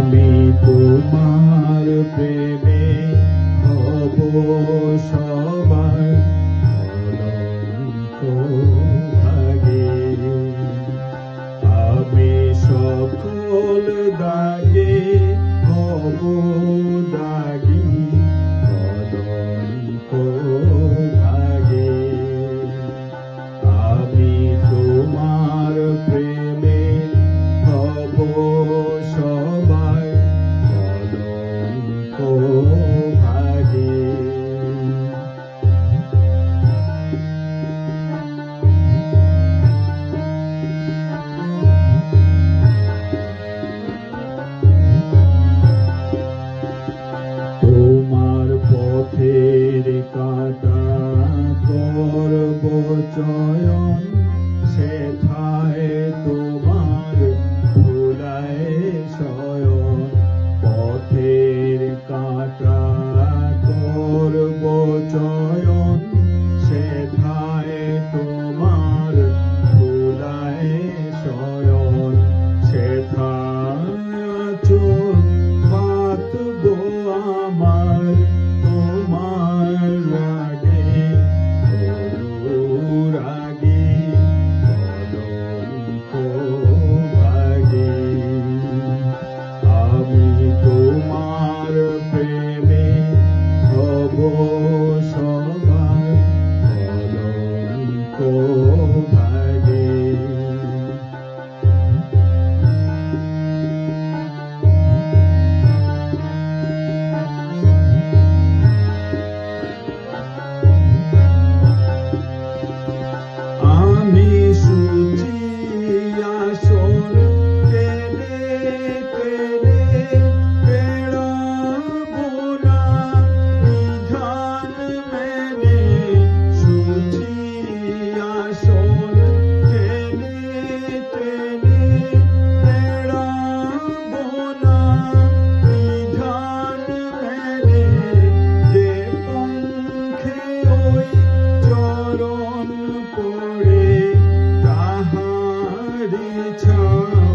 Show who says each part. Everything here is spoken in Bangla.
Speaker 1: আমি তোমার প্রেমে হব সবার অনন্ত ভাগে। আমি সকল দাগে হব দাগী অনন্ত ভাগে। আমি তোমার প্রেমে হব সবার অনন্ত ভাগে। তোমার পথের কাটা করব চয়ন, সেথায় তোমার ধুলায় শয়ন। পথের কাটা করব চয়ন, সেথায় তোমার ধুলায় শয়ন। সেথায় চোখ পাতব আমার তোমার রাগে অনুরাগে অনন্ত ভাগে। আমি তোমার প্রেমে হব সবার অনন্ত ভাগে। আমি শুচি আসন টেনে টেনে বেড়াবো না বিধান মেনে। শুচি আসন টেনে টেনে বেড়াবো না বিধান মেনে। যে পঙ্খে ওই চরণ পড়ে তাহারি ছায়া